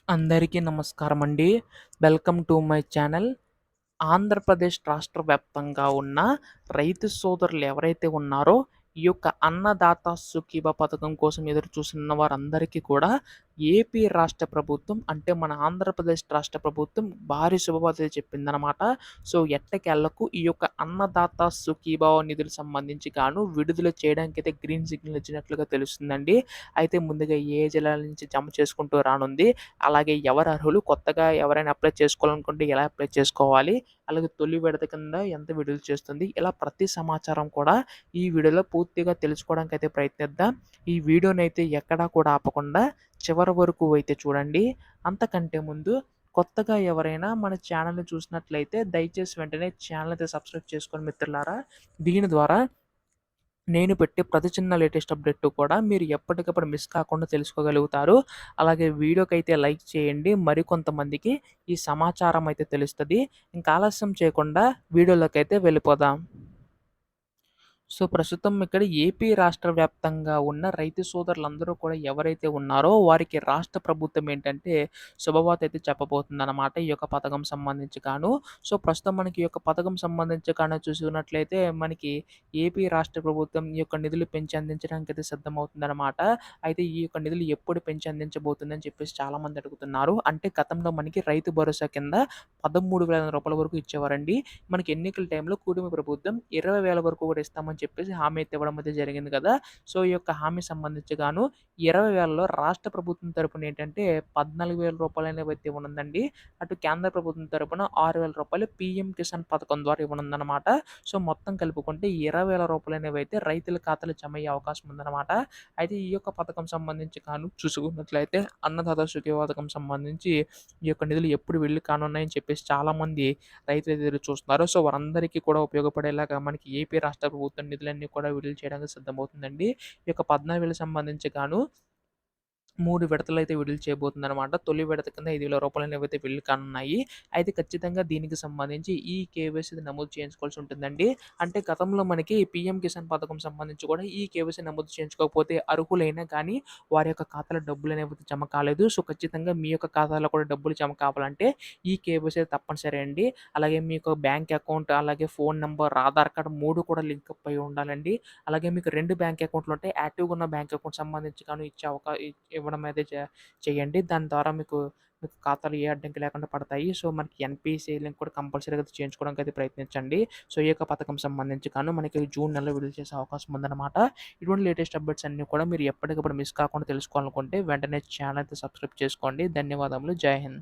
అందరికీ నమస్కారమండి. Welcome to my channel. Andhra Pradesh రాష్ట్ర వ్యాప్తంగా ఉన్న రైతు సోదరులు ఎవరైతే ఉన్నారో, ఈ యొక్క అన్నదాత సుఖీభవ పథకం కోసం ఎదురు చూస్తున్న వారందరికీ కూడా ఏపీ రాష్ట్ర ప్రభుత్వం అంటే మన ఆంధ్రప్రదేశ్ రాష్ట్ర ప్రభుత్వం భారీ శుభవార్త చెప్పిందనమాట. సో, ఎట్టకేలకు ఈ యొక్క అన్నదాత సుఖీభవ నిధులకు సంబంధించి విడుదల చేయడానికైతే గ్రీన్ సిగ్నల్ ఇచ్చినట్లుగా తెలుస్తుందండి. అయితే ముందుగా ఏ జిల్లాల నుంచి జమ చేసుకుంటూ రానుంది, అలాగే ఎవరు అర్హులు, కొత్తగా ఎవరైనా అప్లై చేసుకోవాలనుకుంటే ఎలా అప్లై చేసుకోవాలి, అలాగే తొలి విడత కింద ఎంత విడుదల చేస్తుంది, ఇలా ప్రతి సమాచారం కూడా ఈ వీడియోలో పూర్తిగా తెలుసుకోవడానికైతే ప్రయత్నిద్దాం. ఈ వీడియోనైతే ఎక్కడా కూడా ఆపకుండా చివరి వరకు అయితే చూడండి. అంతకంటే ముందు కొత్తగా ఎవరైనా మన ఛానల్‌ని చూసినట్లయితే దయచేసి వెంటనే ఛానల్ అయితే సబ్స్క్రైబ్ చేసుకోండి మిత్రులారా. దీని ద్వారా నేను పెట్టే ప్రతి చిన్న లేటెస్ట్ అప్డేట్ కూడా మీరు ఎప్పటికప్పుడు మిస్ కాకుండా తెలుసుకోగలుగుతారు. అలాగే వీడియోకైతే లైక్ చేయండి. మరికొంతమందికి ఈ సమాచారం అయితే తెలుస్తది. ఇంకా ఆలస్యం చేయకుండా వీడియోలోకైతే వెళ్ళిపోదాం. సో, ప్రస్తుతం ఇక్కడ ఏపీ రాష్ట్ర వ్యాప్తంగా ఉన్న రైతు సోదరులందరూ కూడా ఎవరైతే ఉన్నారో వారికి రాష్ట్ర ప్రభుత్వం ఏంటంటే శుభవార్త అయితే చెప్పబోతుందన్నమాట. ఈ యొక్క పథకం సంబంధించి సో, ప్రస్తుతం మనకి ఈ యొక్క పథకం సంబంధించి చూసుకున్నట్లయితే మనకి ఏపీ రాష్ట్ర ప్రభుత్వం ఈ యొక్క నిధులు పెంచి అందించడానికైతే సిద్ధమవుతుందన్నమాట. అయితే ఈ యొక్క నిధులు ఎప్పుడు పెంచి అందించబోతుందని చెప్పేసి చాలామంది అడుగుతున్నారు. అంటే గతంలో మనకి రైతు భరోసా కింద రూ. 13,000 వరకు ఇచ్చేవారండి. మనకి ఎన్నికల టైంలో కూటమి ప్రభుత్వం 20,000 వరకు కూడా ఇస్తామని చెప్పేసి హామీ అయితే ఇవ్వడం అయితే జరిగింది కదా! సో, ఈ యొక్క హామీ సంబంధించి 20,000లో రాష్ట్ర ప్రభుత్వం తరపున ఏంటంటే రూ. 14,000 అనేవైతే ఇవ్వనుందండి. అటు కేంద్ర ప్రభుత్వం తరపున రూ. 6,000 పీఎం కిసాన్ పథకం ద్వారా ఇవ్వనుందనమాట. సో, మొత్తం కలుపుకుంటే రూ. 20,000 అనేవైతే రైతుల ఖాతాలో జమ అయ్యే అవకాశం ఉందనమాట. అయితే ఈ యొక్క పథకం సంబంధించి చూసుకున్నట్లయితే అన్నదాత సుఖీ పథకం సంబంధించి ఈ యొక్క నిధులు ఎప్పుడు వెళ్లి కానున్నాయని చెప్పేసి చాలామంది రైతులు ఎదురు చూస్తున్నారు. సో, వారందరికీ కూడా ఉపయోగపడేలాగా మనకి ఏపీ రాష్ట్ర ప్రభుత్వం నిధులన్నీ కూడా విడుదల చేయడానికి సిద్ధమవుతుందండి. ఈ యొక్క 14,000 సంబంధించి 3 విడతలైతే విడుదల చేయబోతుందనమాట. తొలి విడత కింద రూ. 5,000 అనేవైతే వెళ్లి కానున్నాయి. అయితే ఖచ్చితంగా దీనికి సంబంధించి ఈ కేవైసీ నమోదు చేయించుకోవాల్సి ఉంటుందండి. అంటే గతంలో మనకి పీఎం కిసాన్ పథకం సంబంధించి కూడా ఈ కేవైసీ నమోదు చేయించుకోకపోతే అర్హులైనా కానీ వారి యొక్క ఖాతాలో డబ్బులనేవి జమ కాలేదు. సో, ఖచ్చితంగా మీ యొక్క ఖాతాలో కూడా డబ్బులు జమ కావాలంటే ఈ కేవైసీ తప్పనిసరి అండి. అలాగే మీ యొక్క బ్యాంక్ అకౌంట్, అలాగే ఫోన్ నంబర్, ఆధార్ కార్డ్ 3 కూడా లింక్ అప్ అయి ఉండాలండి. అలాగే మీకు 2 బ్యాంక్ అకౌంట్‌లు ఉంటే యాక్టివ్‌గా ఉన్న బ్యాంక్ అకౌంట్ సంబంధించి ఇచ్చే ఇవ్వడం అయితే చేయండి. దాని ద్వారా మీకు ఖాతాలో ఏ అడ్డంకి లేకుండా పడతాయి. సో, మనకి ఎన్‌పీసీ లింక్ కూడా కంపల్సరీగా చేయించుకోవడానికి అయితే ప్రయత్నించండి. సో, ఈ యొక్క పథకం సంబంధించి మనకి జూన్ నెలలో విడుదల చేసే అవకాశం ఉందన్నమాట. ఇటువంటి లేటెస్ట్ అప్డేట్స్ అన్నీ కూడా మీరు ఎప్పటికప్పుడు మిస్ కాకుండా తెలుసుకోవాలనుకుంటే వెంటనే ఛానల్ అయితే సబ్స్క్రైబ్ చేసుకోండి. ధన్యవాదములు. జై హింద్.